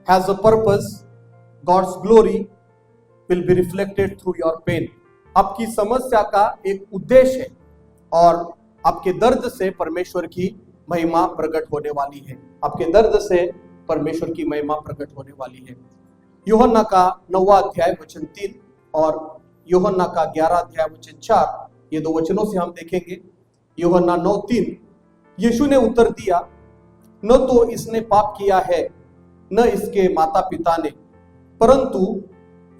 has a purpose. God's glory will be reflected through your pain. आपकी समस्या का एक उद्देश्य है और आपके दर्द से परमेश्वर की महिमा प्रकट होने वाली है। आपके दर्द से परमेश्वर की महिमा प्रकट होने वाली है। यूहन्ना का 9वां अध्याय वचन 3 और यूहन्ना का 11 अध्याय वचन 4, ये दो वचनों से हम देखेंगे। यूहन्ना 9:3, यीशु ने उत्तर दिया, न तो इसने पाप किया है न इसके माता पिता ने, परंतु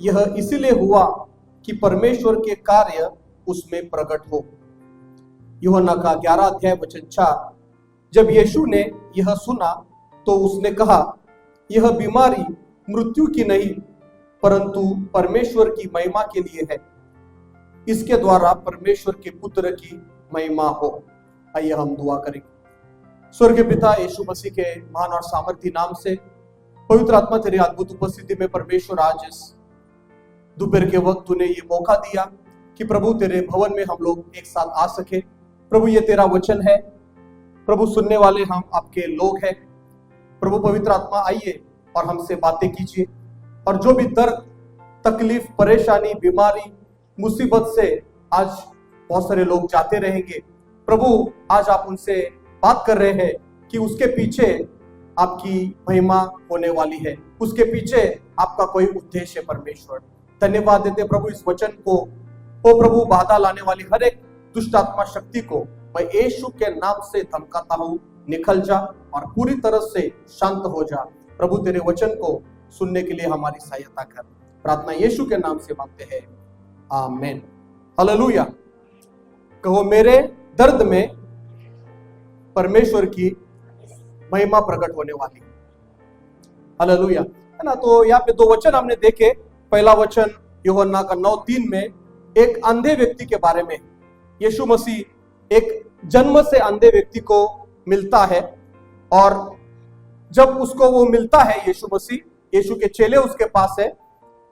यह इसलिए हुआ कि परमेश्वर के कार्य उसमें प्रकट हो। यूहन्ना का 11 अध्याय वचन 4, जब यीशु ने यह सुना तो उसने कहा, यह बीमारी मृत्यु की नहीं परंतु परमेश्वर की महिमा के लिए है, इसके द्वारा परमेश्वर के पुत्र की महिमा हो। आइए हम दुआ करेंगे। स्वर्गीय पिता, यीशु मसीह के महान और सामर्थी नाम से पवित्र आत्मा तेरी अद्भुत उपस्थिति में परमेश्वर आज इस दोपहर के वक्त तूने ये मौका दिया कि प्रभु तेरे भवन में हम लोग एक साथ आ सके। प्रभु ये तेरा वचन है, प्रभु सुनने वाले हम आपके लोग हैं। प्रभु पवित्र आत्मा आइए और हमसे बातें कीजिए, और जो भी दर्द, तकलीफ, परेशानी, बीमारी, मुसीबत से आज बहुत सारे लोग जाते रहेंगे, प्रभु आज आप उनसे बात कर रहे हैं कि उसके पीछे आपकी महिमा होने वाली है, उसके पीछे आपका कोई उद्देश्य है। परमेश्वर धन्यवाद देते प्रभु इस वचन को, ओ प्रभु बाधा लाने वाली हर एक दुष्ट आत्मा शक्ति को मैं यीशु के नाम से धमकाता हूँ, निकल जा और पूरी तरह से शांत हो जा। प्रभु तेरे वचन को सुनने के लिए हमारी सहायता कर, प्रार्थना यीशु के नाम से मांगते हैं, आमीन। हालेलुया। कहो, मेरे दर्द में परमेश्वर की महिमा प्रकट होने वाली। हालेलुया, है ना। तो यहाँ पे दो वचन हमने देखे। पहला वचन यूहन्ना का 9:3 में एक अंधे व्यक्ति के बारे में। यीशु मसीह एक जन्म से अंधे व्यक्ति को मिलता है, और जब उसको वो मिलता है यीशु मसीह, यीशु के चेले उसके पास है,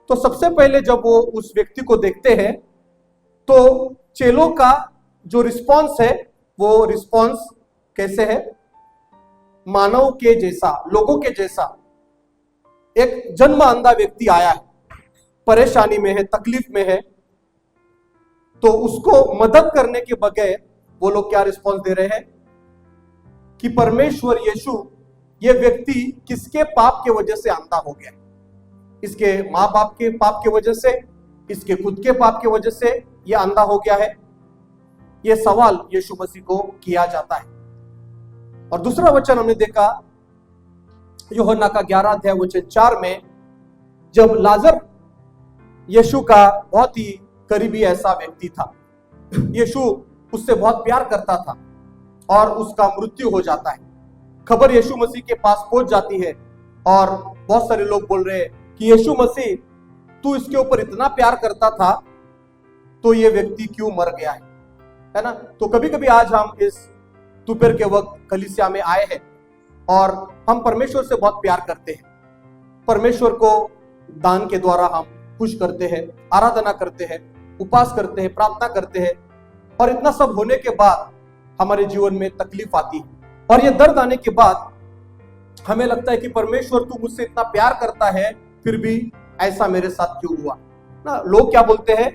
तो सबसे पहले जब वो उस व्यक्ति को देखते हैं तो चेलों का जो रिस्पॉन्स है वो रिस्पॉन्स कैसे है? मानव के जैसा, लोगों के जैसा। एक जन्म अंधा व्यक्ति आया है, परेशानी में है, तकलीफ में है, तो उसको मदद करने के बगैर वो लोग क्या रिस्पॉन्स दे रहे हैं कि परमेश्वर यीशु, ये व्यक्ति किसके पाप के वजह से अंधा हो गया? इसके माँ बाप के पाप के वजह से, इसके खुद के पाप के वजह से ये अंधा हो गया है? ये सवाल यीशु मसीह को किया जाता है। और दूसरा वचन हमने देखा यूहन्ना का 11 अध्याय वचन 4 में, जब लाजर यीशु का बहुत ही करीबी ऐसा व्यक्ति था, यीशु उससे बहुत प्यार करता था, और उसका मृत्यु हो जाता है। खबर यीशु मसीह के पास पहुंच जाती है और बहुत सारे लोग बोल रहे हैं कि यीशु मसीह, तू इसके ऊपर इतना प्यार करता था तो ये व्यक्ति क्यों मर गया है ना। तो कभी कभी आज हम इस दोपहर के वक्त कलीसिया में आए हैं और हम परमेश्वर से बहुत प्यार करते हैं, परमेश्वर को दान के द्वारा हम खुश करते हैं, आराधना करते हैं, उपवास करते हैं, प्रार्थना करते हैं, और इतना सब होने के बाद हमारे जीवन में तकलीफ आती है, और ये दर्द आने के बाद हमें लगता है कि परमेश्वर तू मुझसे इतना प्यार करता है, फिर भी ऐसा मेरे साथ क्यों हुआ ना। लोग क्या बोलते हैं,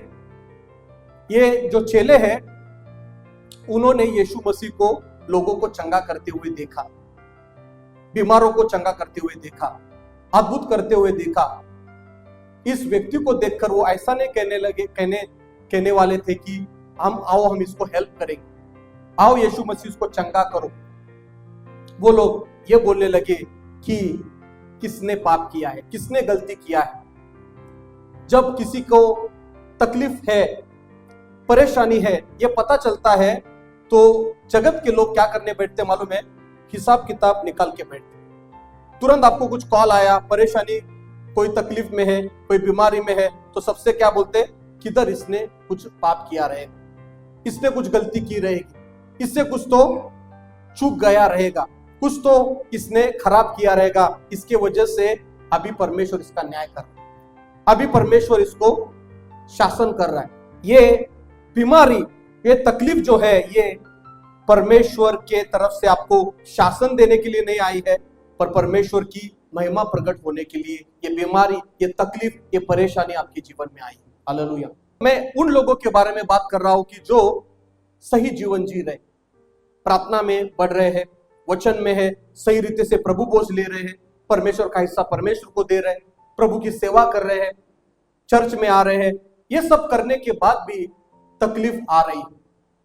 ये जो चेले हैं उन्होंने यीशु मसीह को लोगों को चंगा करते हुए देखा, बीमारों को चंगा करते हुए देखा, अद्भुत करते हुए देखा। इस व्यक्ति को देखकर वो ऐसा नहीं कहने वाले थे कि हम इसको हेल्प करेंगे, आओ यीशु मसीह उसको चंगा करो। वो लोग ये बोलने लगे कि किसने पाप किया है, किसने गलती किया है। जब किसी को तकलीफ है, परेशानी है, ये पता चलता है तो जगत के लोग क्या करने बैठते मालूम है? हिसाब किताब निकाल के बैठते। तुरंत आपको कुछ कॉल आया, परेशानी, कोई तकलीफ में है, कोई बीमारी में है, तो सबसे क्या बोलते? किधर इसने कुछ पाप किया रहेगा, इसने कुछ गलती की रहेगी, इससे कुछ तो चूक गया रहेगा, कुछ तो इसने खराब किया रहेगा, इसके वजह से अभी परमेश्वर इसका न्याय कर रहा है, अभी परमेश्वर इसको शासन कर रहा है। ये बीमारी, ये तकलीफ जो है, ये परमेश्वर के तरफ से आपको शासन देने के लिए नहीं आई है, पर परमेश्वर की महिमा प्रकट होने के लिए ये बीमारी, ये तकलीफ, ये परेशानी आपके जीवन में आई। हालेलुया। मैं उन लोगों के बारे में बात कर रहा हूं कि जो सही जीवन जी रहे, प्रार्थना में बढ़ रहे हैं, वचन में है, सही रीति से प्रभु बोझ ले रहे हैं, परमेश्वर का हिस्सा परमेश्वर को दे रहे हैं, प्रभु की सेवा कर रहे हैं, चर्च में आ रहे हैं। ये सब करने के बाद भी तकलीफ आ रही है,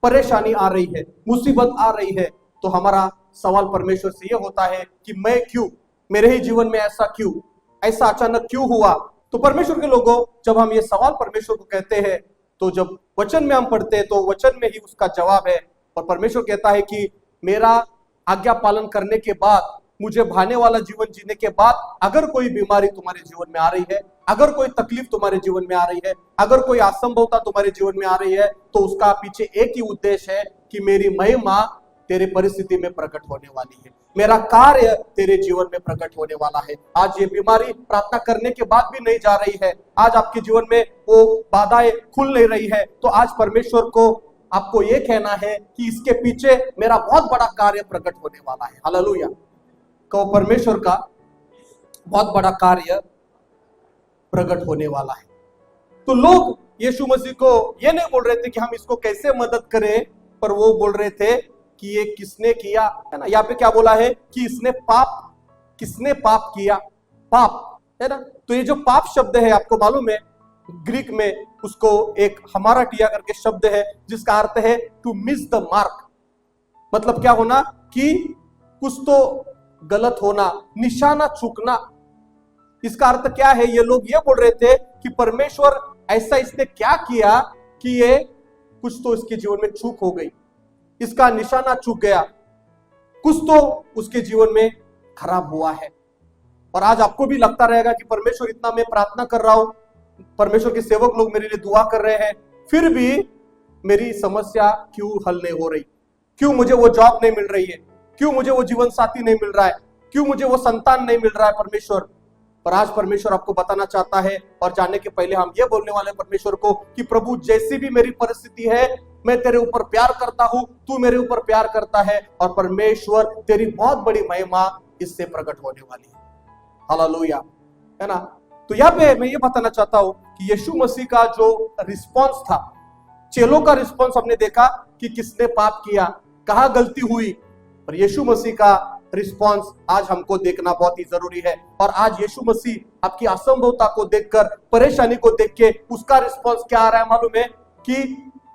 परेशानी आ रही है, मुसीबत आ रही है, तो हमारा सवाल परमेश्वर से ये होता है कि मैं क्यों, मेरे ही जीवन में ऐसा क्यों, ऐसा अचानक क्यों हुआ। तो परमेश्वर के लोगों, जब हम ये सवाल परमेश्वर को कहते हैं, तो जब वचन में हम पढ़ते हैं तो वचन में ही उसका जवाब है। और परमेश्वर कहता है कि मेरा आज्ञा पालन करने के बाद, मुझे भाने वाला जीवन जीने के बाद, अगर कोई बीमारी तुम्हारे जीवन में आ रही है, अगर कोई तकलीफ तुम्हारे जीवन में आ रही है, अगर कोई असंभवता तुम्हारे जीवन में आ रही है, तो उसका पीछे एक ही उद्देश्य है कि मेरी महिमा तेरे परिस्थिति में प्रकट होने वाली है, मेरा कार्य तेरे जीवन में प्रकट होने वाला है। आज ये बीमारी प्रार्थना करने के बाद भी नहीं जा रही है, आज आपके जीवन में वो बाधाएं खुल नहीं रही है, तो आज परमेश्वर को आपको ये कहना है कि इसके पीछे मेरा बहुत बड़ा कार्य प्रकट होने वाला है। हालेलुया। को परमेश्वर का बहुत बड़ा कार्य प्रकट होने वाला है। तो लोग यीशु मसीह को ये नहीं बोल रहे थे कि हम इसको कैसे मदद करें, पर वो बोल रहे थे कि ये किसने किया, है ना। यहाँ पे क्या बोला है कि किसने पाप किया, पाप, है ना। तो ये जो पाप शब्द है, आपको मालूम है ग्रीक में उसको एक हमाराटिया करके शब्द है, जिसका अर्थ है टू मिस द मार्क। मतलब क्या होना कि कुछ तो गलत होना, निशाना चूकना। इसका अर्थ क्या है, ये लोग ये बोल रहे थे कि परमेश्वर ऐसा इसने क्या किया कि ये कुछ तो इसके जीवन में चूक हो गई, इसका निशाना चूक गया, कुछ तो उसके जीवन में खराब हुआ है। और आज आपको भी लगता रहेगा कि परमेश्वर, इतना मैं प्रार्थना कर रहा हूं, परमेश्वर के सेवक लोग मेरे लिए दुआ कर रहे हैं, फिर भी मेरी समस्या क्यों हल नहीं हो रही, क्यों मुझे वो जॉब नहीं मिल रही है, क्यों मुझे वो जीवन साथी नहीं मिल रहा है, क्यों मुझे वो संतान नहीं मिल रहा है परमेश्वर। पर आज परमेश्वर आपको बताना चाहता है, और जानने के पहले हम ये बोलने वाले परमेश्वर को कि प्रभु, जैसी भी मेरी परिस्थिति है, मैं तेरे ऊपर प्यार करता हूं, तू मेरे ऊपर प्यार करता है, और परमेश्वर तेरी बहुत बड़ी महिमा इससे प्रकट होने वाली है। हालेलुया, है ना। तो यहाँ पे मैं ये बताना चाहता हूं कि यीशु मसीह का जो रिस्पॉन्स था, चेलों का रिस्पॉन्स हमने देखा कि किसने पाप किया, कहां गलती हुई, पर यीशु मसीह का रिस्पॉन्स आज हमको देखना बहुत ही जरूरी है। और आज यीशु मसीह आपकी असंभवता को देखकर, परेशानी को देख के उसका रिस्पॉन्स क्या आ रहा है मालूम है कि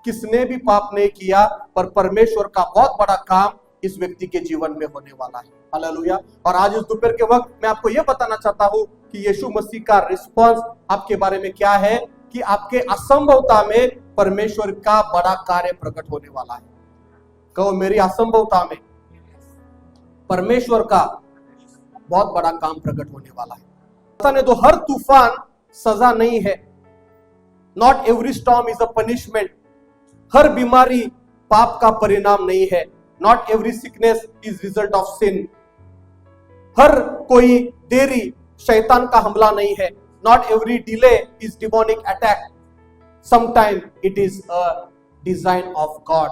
किसने भी पाप नहीं किया, पर परमेश्वर का बहुत बड़ा काम इस व्यक्ति के जीवन में होने वाला है। हालेलुया। और आज इस दोपहर के वक्त मैं आपको यह बताना चाहता हूं कि यीशु मसीह का रिस्पॉन्स आपके बारे में क्या है, कि आपके असंभवता में परमेश्वर का बड़ा कार्य प्रकट होने वाला है। कहो, मेरी असंभवता में परमेश्वर का बहुत बड़ा काम प्रकट होने वाला है। पता नहीं, तो हर तूफान सजा नहीं है। Not every storm is a punishment. हर बीमारी पाप का परिणाम नहीं है। Not every sickness is result of sin. हर कोई देरी शैतान का हमला नहीं है। Not every delay is demonic attack. Sometime it is a design of God.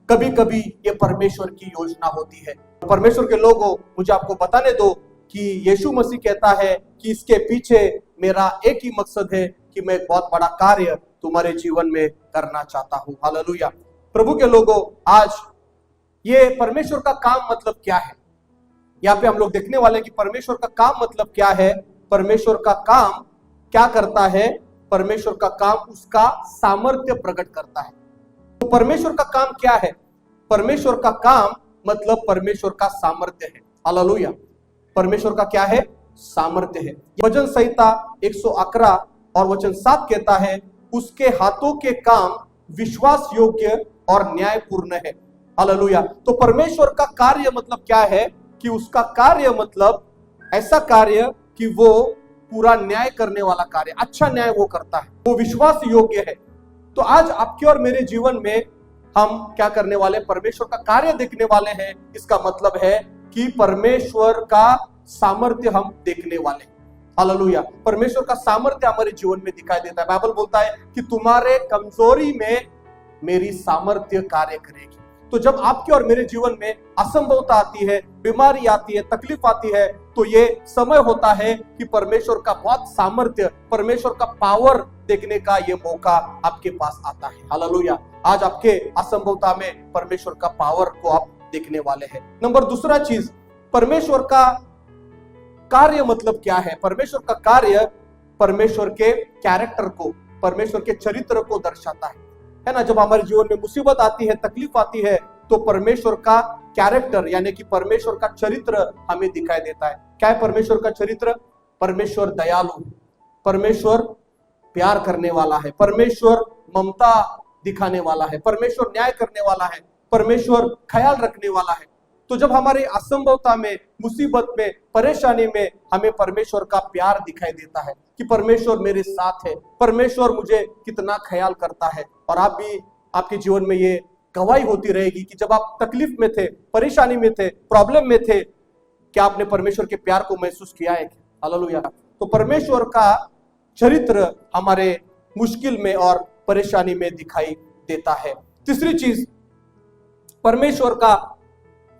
कभी कभी ये परमेश्वर की योजना होती है। परमेश्वर के लोगों, मुझे आपको बताने दो कि यीशु मसीह कहता है कि इसके पीछे मेरा एक ही मकसद है कि मैं एक बहुत बड़ा कार्य तुम्हारे जीवन में करना चाहता हूं। हालेलुया। प्रभु के लोगों, आज ये परमेश्वर का काम मतलब क्या है, यहाँ पे हम लोग देखने वाले हैं कि परमेश्वर का काम मतलब क्या है। परमेश्वर का काम क्या करता है? परमेश्वर का काम उसका सामर्थ्य प्रकट करता है। तो परमेश्वर का काम क्या है? परमेश्वर का काम मतलब परमेश्वर का सामर्थ्य है। हालेलुया। परमेश्वर का क्या है? सामर्थ्य है। वचन संहिता 111 और वचन 7 कहता है, उसके हाथों के काम विश्वास योग्य और न्यायपूर्ण है। हालेलुया। तो परमेश्वर का कार्य मतलब क्या है? कि उसका कार्य मतलब ऐसा कार्य कि वो पूरा न्याय करने वाला कार्य, अच्छा न्याय वो करता है, वो विश्वास योग्य है। तो आज आपके और मेरे जीवन में हम क्या करने वाले? परमेश्वर का कार्य देखने वाले हैं। इसका मतलब है कि परमेश्वर का सामर्थ्य हम देखने वाले। हालेलुया। परमेश्वर का सामर्थ्य हमारे जीवन में दिखाई देता है। बाइबल बोलता है कि तुम्हारे कमजोरी में मेरी सामर्थ्य कार्य करेगी। तो जब आपके और मेरे जीवन में असंभवता आती है, बीमारी आती है, तकलीफ आती है, तो ये समय होता है कि परमेश्वर का बहुत सामर्थ्य, परमेश्वर का पावर देखने का ये मौका आपके पास आता है। हालेलुया। आज आपके असंभवता में परमेश्वर का पावर को आप देखने वाले हैं। नंबर दूसरा चीज, परमेश्वर का कार्य मतलब क्या है? परमेश्वर का कार्य परमेश्वर के कैरेक्टर को, परमेश्वर के चरित्र को दर्शाता है ना। जब हमारे जीवन में मुसीबत आती है, तकलीफ आती है, तो परमेश्वर का कैरेक्टर यानी कि परमेश्वर का चरित्र हमें दिखाई देता है। क्या है परमेश्वर का चरित्र? परमेश्वर दयालु, परमेश्वर प्यार करने वाला है, परमेश्वर ममता दिखाने वाला है, परमेश्वर न्याय करने वाला है, परमेश्वर ख्याल रखने वाला है। तो जब हमारे असंभवता में, मुसीबत में, परेशानी में हमें परमेश्वर का प्यार दिखाई देता है कि परमेश्वर मेरे साथ है, परमेश्वर मुझे कितना ख्याल करता है। और आप भी, आपके जीवन में ये गवाही होती रहेगी कि जब आप तकलीफ में थे, परेशानी में थे, प्रॉब्लम में थे, क्या आपने परमेश्वर के प्यार को महसूस किया है? हालेलुया। तो परमेश्वर का चरित्र हमारे मुश्किल में और परेशानी में दिखाई देता है। तीसरी चीज, परमेश्वर का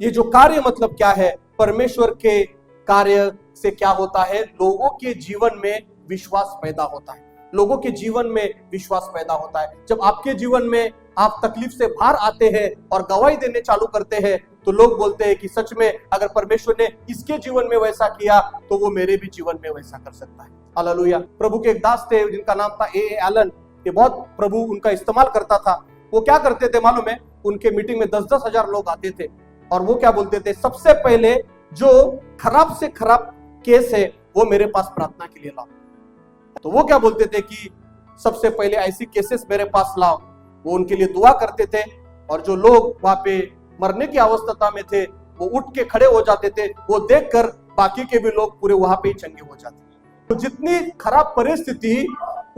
ये जो कार्य मतलब क्या है? परमेश्वर के कार्य से क्या होता है? लोगों के जीवन में विश्वास पैदा होता है, लोगों के जीवन में विश्वास पैदा होता है। जब आपके जीवन में आप तकलीफ से बाहर आते हैं और गवाही देने चालू करते हैं, तो लोग बोलते हैं कि सच में अगर परमेश्वर ने इसके जीवन में वैसा किया तो वो मेरे भी जीवन में वैसा कर सकता है। हालेलुया। प्रभु के एक दास थे जिनका नाम था ए एलन। ये बहुत प्रभु उनका इस्तेमाल करता था। वो क्या करते थे मालूम है? उनके मीटिंग में 10-10 हजार लोग आते थे और वो क्या बोलते थे? सबसे पहले जो खराब से खराब केस है वो मेरे पास प्रार्थना के लिए लाओ। तो वो क्या बोलते थे कि सबसे पहले ऐसी केसेस मेरे पास लाओ। वो उनके लिए दुआ करते थे और जो लोग वहां पे मरने की अवस्था में थे वो उठ के खड़े हो जाते थे। वो देखकर बाकी के भी लोग पूरे वहां पे ही चंगे हो जाते। तो जितनी खराब परिस्थिति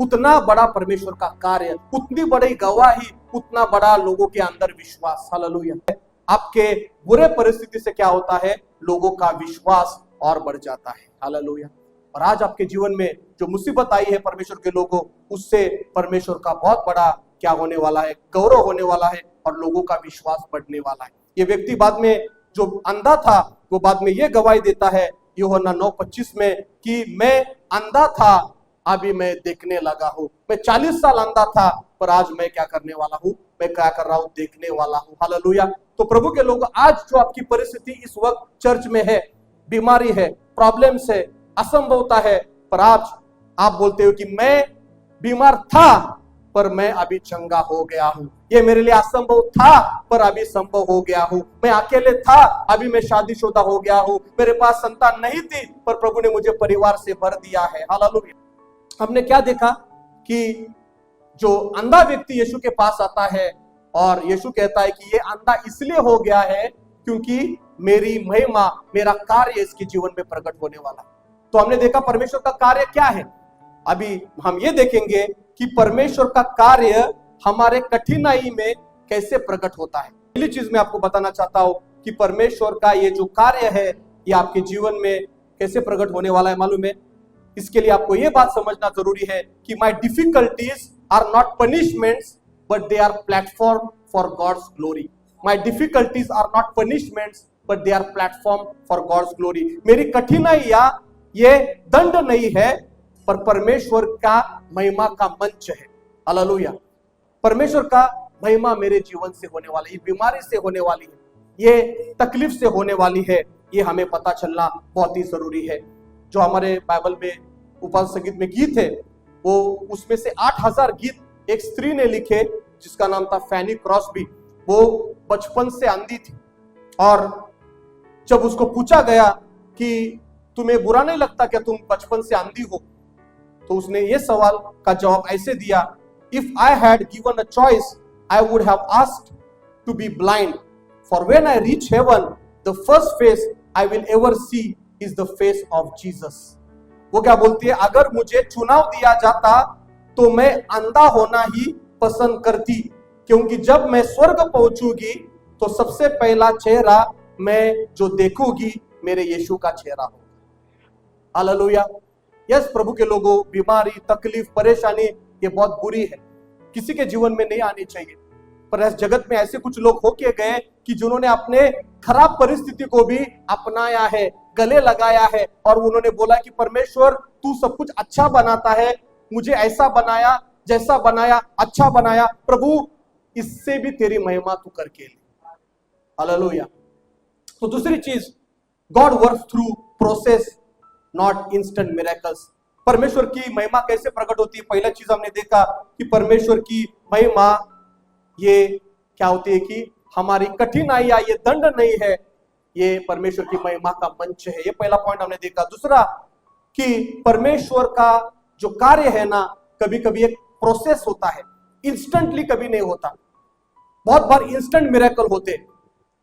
उतना बड़ा परमेश्वर का कार्य, उतनी बड़ी गवाही, उतना बड़ा लोगों के अंदर विश्वास। हालेलुया। आपके बुरे परिस्थिति से क्या होता है? लोगों का विश्वास और बढ़ जाता है। हालेलुया। और आज आपके जीवन में जो मुसीबत आई है परमेश्वर के लोगों, उससे परमेश्वर का बहुत बड़ा क्या होने वाला है? गौरव होने वाला है और लोगों का विश्वास बढ़ने वाला है। ये व्यक्ति बाद में जो अंधा था वो बाद में ये गवाही देता है यूहन्ना 9:25 में कि मैं अंधा था, अभी मैं देखने लगा हूं। मैं 40 साल अंधा था पर आज मैं क्या करने वाला हूं? मैं क्या कर रहा हूं? देखने वाला हूं। हालेलुया। तो प्रभु के लोग, आज जो आपकी परिस्थिति इस वक्त चर्च में है, बीमारी है, प्रॉब्लम्स है, असंभवता है, पर आज आप बोलते हो कि मैं बीमार था पर मैं अभी चंगा हो गया हूं। ये मेरे लिए असंभव था पर अभी संभव हो गया हूं। मैं अकेले था, अभी मैं शादीशुदा हो गया हूं। मेरे पास संतान नहीं थी पर प्रभु ने मुझे परिवार से भर दिया है। हालेलुया। हमने क्या देखा कि जो अंधा व्यक्ति यीशु के पास आता है और यीशु कहता है कि ये अंधा इसलिए हो गया है क्योंकि मेरी महिमा, मेरा कार्य इसके जीवन में प्रकट होने वाला है। तो हमने देखा परमेश्वर का कार्य क्या है। अभी हम ये देखेंगे कि परमेश्वर का कार्य हमारे कठिनाई में कैसे प्रकट होता है। पहली चीज मैं आपको बताना चाहता हूं कि परमेश्वर का ये जो कार्य है ये आपके जीवन में कैसे प्रकट होने वाला है मालूम है? इसके लिए आपको ये बात समझना जरूरी है कि my difficulties are not punishments but they are platform for God's glory. My difficulties are not punishments but they are platform for God's glory. मेरी कठिनाइयां ये दंड नहीं है पर परमेश्वर का महिमा का मंच है। हालेलुया। परमेश्वर का महिमा मेरे जीवन से होने वाली, ये बीमारी से होने वाली है, ये तकलीफ से होने वाली है, ये हमें पता चलना बहुत ही जरूरी है। जो हमारे बाइबल में उपासना संगीत में गीत है वो उसमें से 8000 गीत एक स्त्री ने लिखे जिसका नाम था फैनी क्रॉसबी। वो बचपन से अंधी थी और जब उसको पूछा गया कि तुम्हें बुरा नहीं लगता क्या तुम बचपन से अंधी हो, तो उसने ये सवाल का जवाब ऐसे दिया, if I had given a choice I would have asked to be blind, for when I reach heaven the first face I will ever see is the face of Jesus. वो क्या बोलती है, अगर मुझे चुनाव दिया जाता तो मैं अंधा होना ही पसंद करती, क्योंकि जब मैं स्वर्ग पहुंचूंगी तो सबसे पहला चेहरा मैं जो देखूंगी मेरे यीशु का चेहरा होगा। हालेलुया। यस प्रभु के लोगों, बीमारी, तकलीफ, परेशानी ये बहुत बुरी है, किसी के जीवन में नहीं आनी चाहिए। पर इस जगत में ऐसे कुछ लोग होके गए कि जिन्होंने अपने खराब परिस्थिति को भी अपनाया है, गले लगाया है, और उन्होंने बोला कि परमेश्वर तू सब कुछ अच्छा बनाता है, मुझे ऐसा बनाया, जैसा बनाया अच्छा बनाया, प्रभु इससे भी तेरी महिमा तू करके ले। हालेलुया। तो दूसरी चीज, God works through process not instant miracles. परमेश्वर की महिमा कैसे प्रकट होती है? पहला चीज हमने देखा कि परमेश्वर की महिमा ये क्या होती है कि हमारी कठिनाई या ये दंड नहीं है, ये परमेश्वर की महिमा का मंच है। ये पहला पॉइंट हमने देखा। दूसरा कि परमेश्वर का जो कार्य है ना, कभी कभी एक प्रोसेस होता है, इंस्टेंटली कभी नहीं होता। बहुत बार इंस्टेंट मिरेकल होते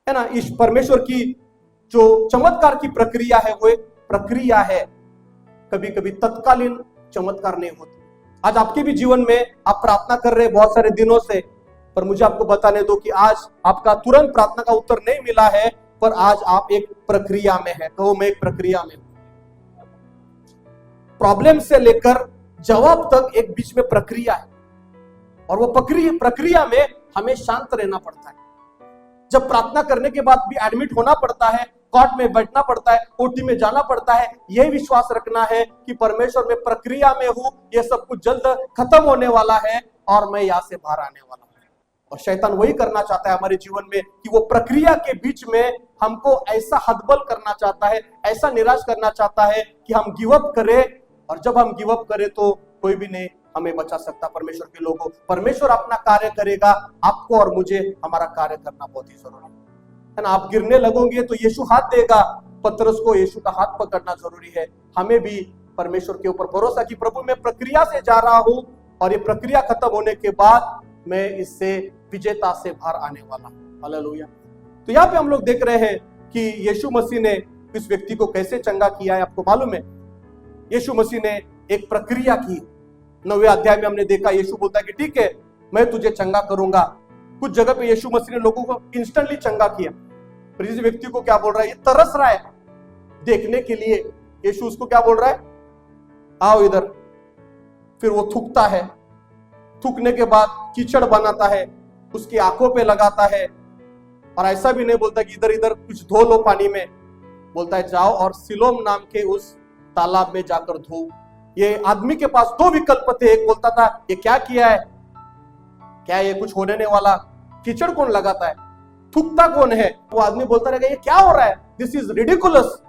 है ना। इस परमेश्वर की जो चमत्कार की प्रक्रिया है वो एक प्रक्रिया है, कभी कभी तत्कालीन चमत्कार नहीं होते। आज आपके भी जीवन में आप प्रार्थना कर रहे हैं बहुत सारे दिनों से, पर मुझे आपको बताने दो कि आज आपका तुरंत प्रार्थना का उत्तर नहीं मिला है, पर आज आप एक प्रक्रिया में है। कहो मैं एक प्रक्रिया में हूं। प्रॉब्लम से लेकर जवाब तक एक बीच में प्रक्रिया है, और वो प्रक्रिया में हमें शांत रहना पड़ता है। जब प्रार्थना करने के बाद भी एडमिट होना पड़ता है, कोर्ट में बैठना पड़ता है, ओटी में जाना पड़ता है, यह विश्वास रखना है कि परमेश्वर में प्रक्रिया में हूं, यह सब कुछ जल्द खत्म होने वाला है और मैं यहां से बाहर आने वाला हूं। और शैतान वही करना चाहता है हमारे जीवन में कि वो प्रक्रिया के बीच में हमको ऐसा हतबल करना चाहता है, ऐसा निराश करना चाहता है कि हम गिव अप करें, और जब हम गिव अप करें तो कोई भी नहीं हमें बचा सकता। परमेश्वर के लोगों, परमेश्वर अपना कार्य करेगा, आपको और मुझे हमारा कार्य करना बहुत ही जरूरी है ना। आप गिरने लगोगे तो यीशु हाथ देगा, पतरस को यीशु का हाथ पकड़ना जरूरी है। हमें भी परमेश्वर के ऊपर भरोसा कि प्रभु मैं प्रक्रिया से जा रहा हूं, और ये प्रक्रिया खत्म होने के बाद मैं इससे विजेता से बाहर आने वाला हूं। हालेलुया। तो यहाँ पे हम लोग देख रहे हैं कि यीशु मसीह ने इस व्यक्ति को कैसे चंगा किया है। आपको मालूम है, यीशु मसीह ने एक प्रक्रिया की। 9वें अध्याय में हमने देखा, यीशु बोलता है कि ठीक है मैं तुझे चंगा करूंगा। कुछ जगह पे यीशु मसीह ने लोगों को इंस्टेंटली चंगा किया। पर इस व्यक्ति को क्या बोल रहा है, ये तरस रहा है देखने के लिए। यीशु उसको क्या बोल रहा है, आओ इधर। फिर वो थूकता है, थूकने के बाद कीचड़ बनाता है, उसकी आंखों पे लगाता है, और ऐसा भी नहीं बोलता कि इधर इधर कुछ धो लो पानी में, बोलता है जाओ और सिलोम नाम के उस तालाब में जाकर धो। ये आदमी के पास दो विकल्प थे। एक बोलता था ये क्या किया है, क्या ये कुछ होने नहीं वाला, कीचड़ कौन लगाता है, थूकता कौन है। वो आदमी बोलता रहेगा ये क्या हो रहा है, दिस इज रिडिकुलस,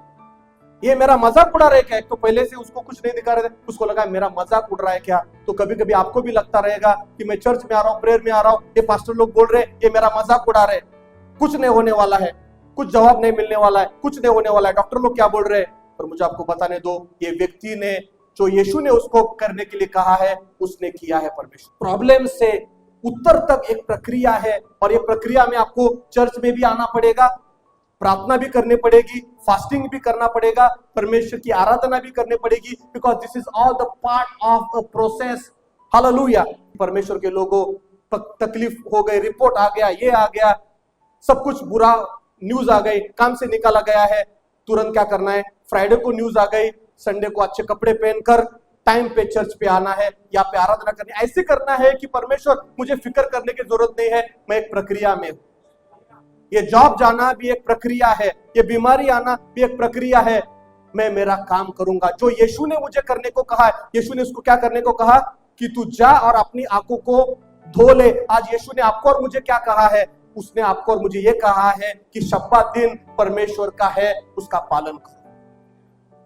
ये मेरा मजाक उड़ा रहे क्या। एक तो पहले से उसको कुछ नहीं दिखा रहे थे, उसको लगा मेरा मजाक उड़ रहा है क्या। तो कभी कभी आपको भी लगता रहेगा कि मैं चर्च में आ रहा हूँ, प्रेयर में आ रहा हूँ, ये पास्टर लोग बोल रहे ये मेरा मजाक उड़ा रहे, कुछ नहीं होने वाला है, कुछ जवाब नहीं मिलने वाला है, कुछ नहीं होने वाला है, डॉक्टर लोग क्या बोल रहे हैं। पर मुझे आपको बताने दो, ये व्यक्ति ने जो यीशु ने उसको करने के लिए कहा है उसने किया है। परमेश्वर प्रॉब्लम से उत्तर तक एक प्रक्रिया है, और ये प्रक्रिया में आपको चर्च में भी आना पड़ेगा, प्रार्थना भी करनी पड़ेगी, फास्टिंग भी करना पड़ेगा, परमेश्वर की आराधना भी करनी पड़ेगी, because this is all the part of a process. Hallelujah. परमेश्वर के लोगों तकलीफ हो गई, रिपोर्ट आ गया, ये आ गया, सब कुछ बुरा न्यूज आ गई, काम से निकाला गया है, तुरंत क्या करना है, फ्राइडे को न्यूज आ गई, संडे को अच्छे कपड़े पहनकर टाइम पे चर्च पे आना है, यहाँ पे आराधना करनी, ऐसे करना है कि परमेश्वर मुझे फिक्र करने की जरूरत नहीं है, मैं एक प्रक्रिया में हूं। ये जॉब जाना भी एक प्रक्रिया है, ये बीमारी आना भी एक प्रक्रिया है, मैं मेरा काम करूंगा जो यीशु ने मुझे करने को कहा है। यीशु ने उसको क्या करने को कहा कि तू जा और अपनी आंखों को धो ले। आज यीशु ने आपको और मुझे क्या कहा है, उसने आपको और मुझे ये कहा है कि शब्बात दिन परमेश्वर का है, उसका पालन करो।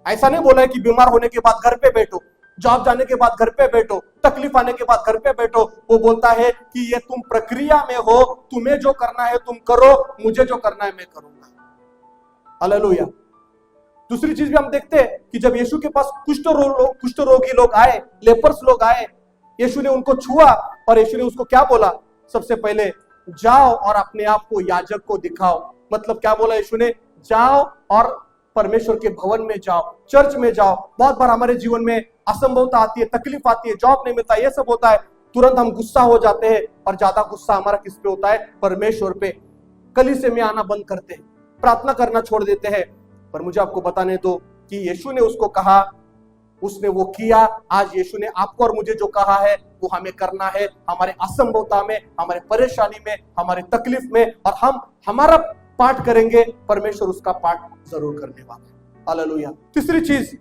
ऐसा नहीं बोला है कि बीमार होने के बाद घर पे बैठो, जॉब जाने के बाद घर पे बैठो, तकलीफ आने के बाद घर पे बैठो। वो बोलता है कि ये तुम प्रक्रिया में हो, तुम्हें जो करना है तुम करो, मुझे जो करना है मैं करूंगा। हालेलुया। दूसरी चीज भी हम देखते हैं कि जब यीशु के पास कुष्ठ रोगी लोग आए, लेपर्स लोग आए, यीशु ने उनको छुआ और यीशु ने उसको क्या बोला, सबसे पहले जाओ और अपने आप को याजक को दिखाओ। मतलब क्या बोला यीशु ने, जाओ और परमेश्वर के भवन में जाओ, चर्च में जाओ। बहुत बार हमारे जीवन में असंभवता आती है, तकलीफ आती है, जॉब नहीं मिलता, ये सब होता है, तुरंत हम गुस्सा हो जाते हैं, और ज्यादा गुस्सा हमारा किस पे होता है, परमेश्वर पे। कलीसिया में आना बंद करते हैं, प्रार्थना करना छोड़ देते हैं। पर मुझे आपको बताने दो कि यीशु ने उसको कहा उसने वो किया। आज यीशु ने आपको और मुझे जो कहा है वो हमें करना है, हमारे असंभवता में, हमारे परेशानी में, हमारे तकलीफ में, और हम हमारा पार्ट करेंगे, परमेश्वर उसका पार्ट जरूर करने वाला है। हालेलुया। तीसरी चीज,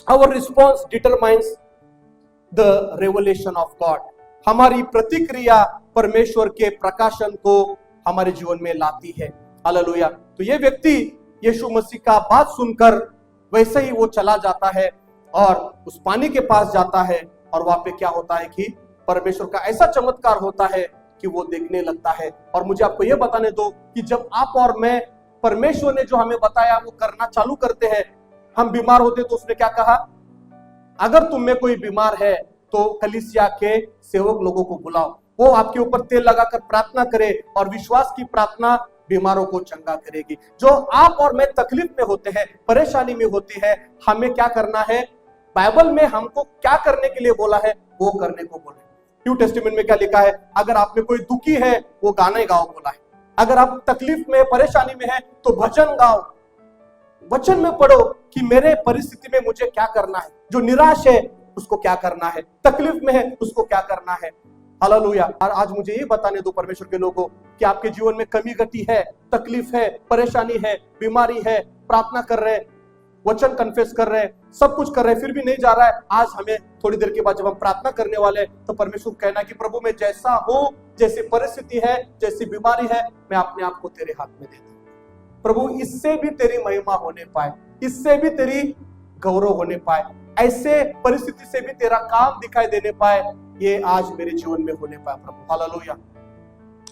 our response determines the revelation of God. हमारी प्रतिक्रिया परमेश्वर के प्रकाशन को हमारे जीवन में लाती है। हालेलुया। तो ये व्यक्ति यीशु मसीह का बात सुनकर वैसे ही वो चला जाता है और उस पानी के पास जाता है, और वहां पे क्या होता है कि परमेश्वर का ऐसा चमत्कार होता है कि वो देखने लगता है। और मुझे आपको ये बताने दो कि जब आप और मैं परमेश्वर ने जो हमें बताया वो करना चालू करते हैं, हम बीमार होते तो उसने क्या कहा, अगर तुम में कोई बीमार है तो कलीसिया के सेवक लोगों को बुलाओ, वो आपके ऊपर तेल लगाकर प्रार्थना करे, और विश्वास की प्रार्थना बीमारों को चंगा करेगी। जो आप और मैं तकलीफ में होते हैं, परेशानी में होती है, हमें क्या करना है, बाइबल में हमको क्या करने के लिए बोला है वो करने को बोला है। न्यू टेस्टामेंट में क्या लिखा है, अगर आप में कोई दुखी है वो गाने गाओ बोला है। अगर आप तकलीफ में, परेशानी में है तो भजन गाओ, वचन में पढ़ो कि मेरे परिस्थिति में मुझे क्या करना है, जो निराश है उसको क्या करना है, तकलीफ में है उसको क्या करना है। हालेलुया। और आज मुझे ये बताने दो परमेश्वर के लोगों कि आपके जीवन में कमी गति है, तकलीफ है, परेशानी है, बीमारी है, प्रार्थना कर रहे, वचन कन्फेस कर रहे, सब कुछ कर रहे, फिर भी नहीं जा रहा है। आज हमें थोड़ी देर के बाद जब हम प्रार्थना करने वाले तो परमेश्वर कहना कि प्रभु मैं जैसा हूं, जैसी परिस्थिति है, जैसी बीमारी है, मैं अपने आप को तेरे हाथ में देता हूं। प्रभु इससे भी तेरी महिमा होने पाए, इससे भी तेरी गौरव होने पाए, ऐसे परिस्थिति से भी तेरा काम दिखाई देने पाए, ये आज मेरे जीवन में होने पाए प्रभु। हालेलुया।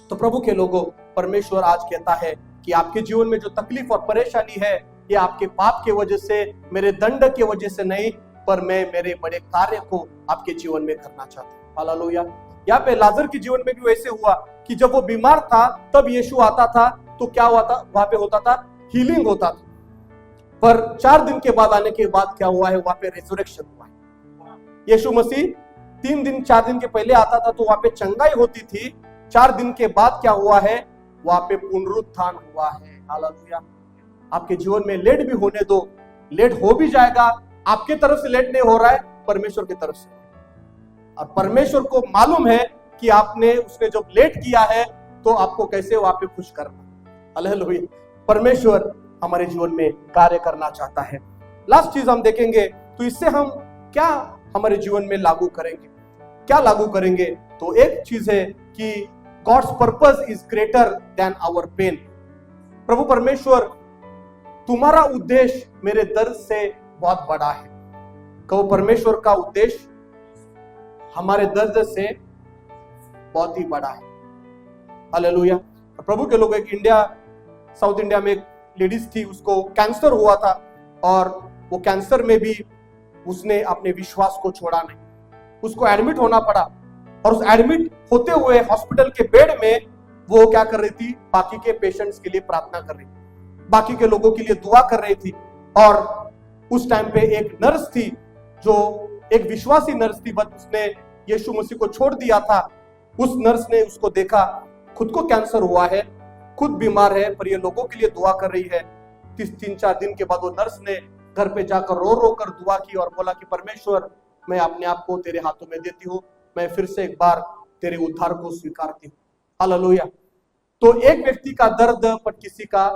तो प्रभु के लोगों, परमेश्वर आज कहता है कि आपके जीवन में जो तकलीफ और परेशानी है ये आपके पाप के वजह से, मेरे दंड के वजह से नहीं, पर मैं मेरे बड़े कार्य को आपके जीवन में करना चाहता हूँ। हालेलुया। यहाँ पे लाजर के जीवन में भी वैसे हुआ कि जब वो बीमार था तब यीशु आता था तो क्या हुआ था, वहां पे होता था हीलिंग होता था, पर 4 दिन के बाद आने के बाद क्या हुआ है, वहां पे रिजरेक्शन हुआ है। यीशु मसीह 3 दिन 4 दिन के पहले आता था तो वहां पे चंगाई होती थी, 4 दिन के बाद क्या हुआ है, वहां पे पुनरुत्थान हुआ है। हालेलुया। आपके जीवन में लेट भी होने दो, लेट हो भी जाएगा, आपके तरफ से लेट नहीं हो रहा है, परमेश्वर की तरफ से, और परमेश्वर को मालूम है कि आपने उसने जब लेट किया है तो आपको कैसे वहां पे खुश करना। हालेलुया। परमेश्वर हमारे जीवन में कार्य करना चाहता है। लास्ट चीज हम देखेंगे, तो इससे हम क्या हमारे जीवन में लागू करेंगे, क्या लागू करेंगे, तो एक चीज है कि God's purpose is greater than our pain. प्रभु परमेश्वर, तुम्हारा उद्देश्य मेरे दर्द से बहुत बड़ा है। कहो, परमेश्वर का उद्देश्य हमारे दर्द से बहुत ही बड़ा है। हालेलुया। प्रभु के लोग, एक इंडिया, साउथ इंडिया में एक लेडीज थी, उसको कैंसर हुआ था, और वो कैंसर में भी उसने अपने विश्वास को छोड़ा नहीं, उसको एडमिट होना पड़ा, और उस एडमिट होते हुए हॉस्पिटल के बेड में वो क्या कर रही थी, बाकी के पेशेंट्स के लिए प्रार्थना कर रही थी, बाकी के लोगों के लिए दुआ कर रही थी। और उस टाइम पे एक नर्स थी, जो एक विश्वासी नर्स थी, बट उसने यीशु मसीह को छोड़ दिया था। उस नर्स ने उसको देखा, खुद को कैंसर हुआ है, खुद बीमार है, पर ये लोगों के लिए दुआ कर रही है। 3-4 दिन के बाद वो नर्स ने घर पे जाकर रो रो कर दुआ की और बोला कि परमेश्वर, मैं अपने आप को तेरे हाथों में देती हूँ, मैं फिर से एक बार तेरे उद्धार को स्वीकारती हूँ। हालेलुया। तो एक व्यक्ति का दर्द पर किसी का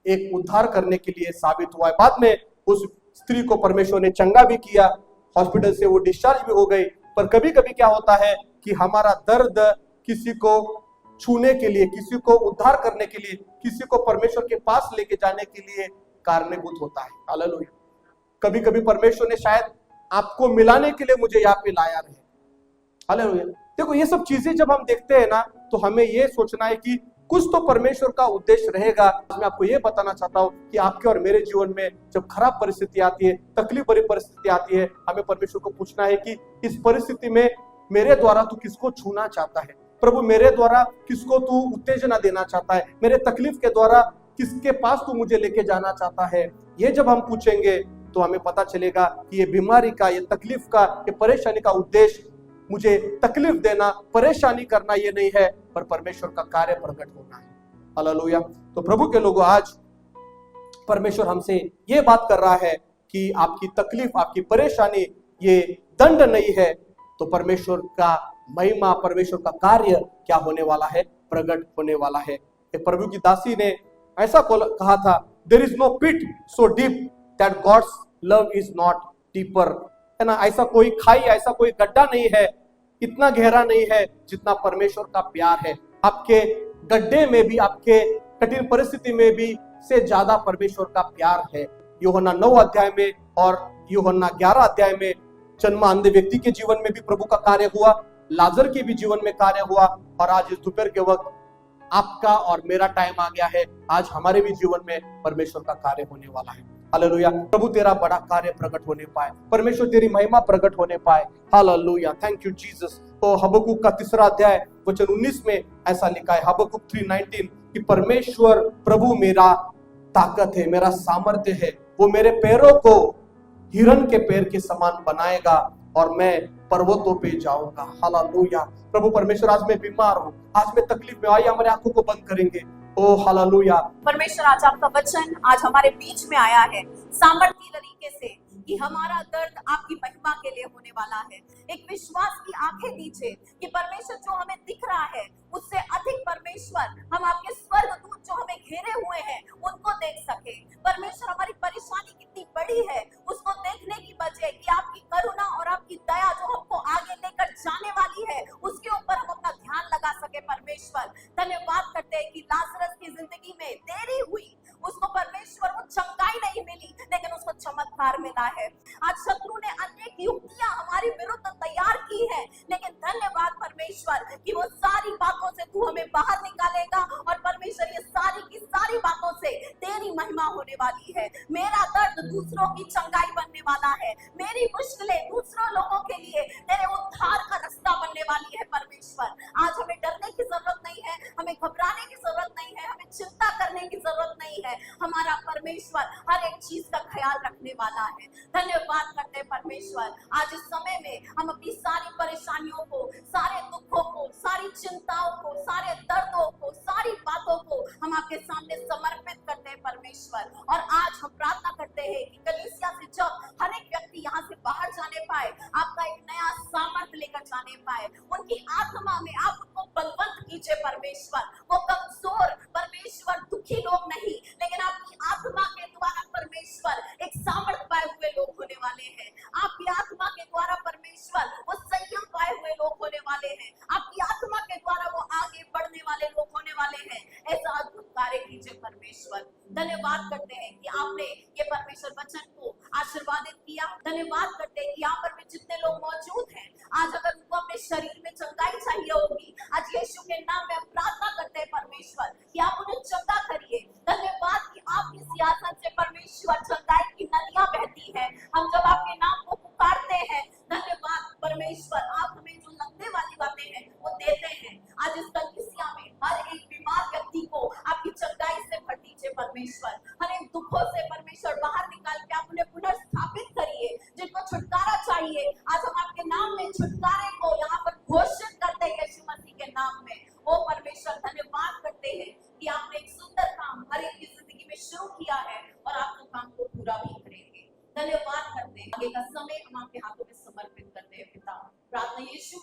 एक उद्धार करने के लिए साबित हुआ है। बाद में उस स्त्री को परमेश्वर ने चंगा भी किया, हॉस्पिटल से वो डिस्चार्ज भी हो गई। पर कभी कभी क्या होता है कि हमारा दर्द किसी को छूने के लिए, किसी को उद्धार करने के लिए, किसी को परमेश्वर के पास लेके जाने के लिए कारणीभूत होता है। हालेलुया। कभी कभी परमेश्वर ने शायद आपको मिलाने के लिए मुझे यहाँ पे लाया रहे। हालेलुया। देखो, ये सब चीजें जब हम देखते हैं ना, तो हमें ये सोचना है कि कुछ तो परमेश्वर का उद्देश्य रहेगा। मैं आपको ये बताना चाहता हूँ कि आपके और मेरे जीवन में जब खराब परिस्थिति आती है, तकलीफ भरी परिस्थिति आती है, हमें परमेश्वर को पूछना है कि इस परिस्थिति में मेरे द्वारा तू किसको छूना चाहता है। प्रभु, मेरे द्वारा किसको तू उत्तेजना देना चाहता है, मेरे तकलीफ के द्वारा किसके पास तू मुझे लेके जाना चाहता है। ये जब हम पूछेंगे तो हमें पता चलेगा कि ये बीमारी का, ये तकलीफ का, ये परेशानी का उद्देश्य मुझे तकलीफ देना, परेशानी करना ये नहीं है, पर परमेश्वर का कार्य प्रकट होना है। हालेलुया। तो प्रभु के लोगों, आज परमेश्वर हमसे ये बात कर रहा है कि आपकी तकलीफ, आपकी परेशानी ये दंड नहीं है, तो परमेश्वर का महिमा, परमेश्वर का कार्य क्या होने वाला है, प्रकट होने वाला है। एक प्रभु की दासी ने ऐसा कहा था, there is no pit so deep that God's love is not deeper, है ना। ऐसा कोई खाई, ऐसा कोई गड्ढा नहीं है, इतना गहरा नहीं है जितना परमेश्वर का प्यार है। आपके गड्ढे में भी, आपके कठिन परिस्थिति में भी से ज्यादा परमेश्वर का प्यार है। यूहन्ना 9 अध्याय में और यूहन्ना 11 अध्याय में जन्मा अंधे व्यक्ति के जीवन में भी प्रभु का कार्य हुआ, लाजर के भी जीवन में कार्य हुआ, और आज इस दोपहर के वक्त आपका और मेरा टाइम आ गया है, आज हमारे भी जीवन में परमेश्वर का कार्य होने वाला है। हालेलुया। प्रभु तेरा बड़ा कार्य प्रकट होने पाए, परमेश्वर तेरी महिमा प्रकट होने पाए। Hallelujah, thank you Jesus. तो हबक्कुक का 3 अध्याय वचन 19 में ऐसा लिखा है, हबक्कुक 3:19, कि परमेश्वर प्रभु मेरा ताकत है, मेरा सामर्थ्य है, वो मेरे पैरों को हिरन के पैर के समान बनाएगा और मैं पर्वतों पे जाऊंगा। हालेलुया। प्रभु परमेश्वर, आज मैं बीमार हूं, आज मैं तकलीफ में, आइए हमारे आंखों को बंद करेंगे। ओ हालेलुया। परमेश्वर, आज आपका वचन आज हमारे बीच में आया है सामर्थ्य तरीके से, कि हमारा दर्द आपकी महिमा के लिए होने वाला है। एक विश्वास की आंखें दीजिए कि परमेश्वर जो हमें दिख रहा है उससे अधिक परमेश्वर हम आपके स्वर्गदूत जो हमें घेरे हुए हैं उनको देख सके। परमेश्वर, हमारी परेशानी कितनी बड़ी है उसको देखने की बजाय कि आपकी करुणा और आपकी दया जो हमको आगे लेकर जाने वाली है उसके ऊपर हम अपना ध्यान लगा सके। परमेश्वर, धन्यवाद करते हैं कि लाजरस की जिंदगी में देरी हुई, उसको परमेश्वर वो चंगाई नहीं मिली लेकिन उसको चमत्कार मिला है। आज शत्रु ने अनेक युक्तियां हमारे विरुद्ध तैयार की है, लेकिन धन्यवाद परमेश्वर कि वो सारी बातों से तू हमें बाहर निकालेगा, और परमेश्वर ये सारी की सारी बातों से तेरी महिमा होने वाली है। मेरा दर्द दूसरों की चंगाई बनने वाला है, मेरी मुश्किलें दूसरों लोगों के लिए तेरे उद्धार का रास्ता बनने वाली है। परमेश्वर, आज हमें डरने की जरूरत नहीं है, हमें घबराने की जरूरत नहीं है, हमें चिंता करने की जरूरत नहीं है। हमारा परमेश्वर हर एक चीज का ख्याल रखने वाला है। धन्यवाद करते हैं परमेश्वर, आज इस समय में हम अपनी सारी परेशानियों को, सारे दुखों को, सारी चिंताओं को, सारे दर्दों को, सारी बातों को हम आपके सामने समर्पित करते हैं परमेश्वर। और आज हम प्रार्थना करते हैं कि कलीसिया से जब हर एक व्यक्ति यहाँ से बाहर जाने पाए, आपका एक नया सामर्थ्य लेकर जाने पाए, उनकी आत्मा में आप उनको बलवंत कीजिए परमेश्वर। वो कमजोर परमेश्वर दुखी लोग नहीं, लेकिन आपकी आत्मा के द्वारा परमेश्वर एक सामर्थ्य पाए हुए लोग होने वाले हैं। आपकी आत्मा के द्वारा परमेश्वर वो संयम पाए हुए लोग होने वाले हैं। आपकी आत्मा के द्वारा वो आगे बढ़ने वाले लोग होने वाले हैं। ऐसा अद्भुत कार्य कीजिए परमेश्वर। धन्यवाद करते हैं कि आपने ये परमेश्वर वचन को आशीर्वादित किया। धन्यवाद करते हैं कि यहाँ पर भी जितने लोग मौजूद हैं, आज अगर उनको अपने शरीर में चंगाई चाहिए होगी, आज यीशु के नाम में हम प्रार्थना करते हैं परमेश्वर कि आप उन्हें चंगा करिए। धन्यवाद कि आपकी सियासत से परमेश्वर चंगाई की नदियां बहती हैं। हम जब आपके नाम को पुकारते हैं, धन्यवाद परमेश्वर, आप हमें जो लगने वाली बातें हैं वो देते हैं। आज इस कलीसिया में हर एक बीमार व्यक्ति को आपकी चंगाई से भर दीजिए परमेश्वर। हर एक दुखों से परमेश्वर बाहर निकाल के आप उन्हें पुनर्स्थापित करिए। जिनको छुटकारा चाहिए, आज हम आपके नाम में छुटकारे को यहाँ पर घोषित करते हैं यीशु मसीह के नाम में। ओ परमेश्वर, धन्यवाद करते हैं कि आपने एक सुंदर काम हर एक की जिंदगी में शुरू किया है और आप उस काम को पूरा भी करेंगे। धन्यवाद करते हैं। आगे का समय हम आपके हाथों में समर्पित करते हैं पिता। प्रार्थना यीशु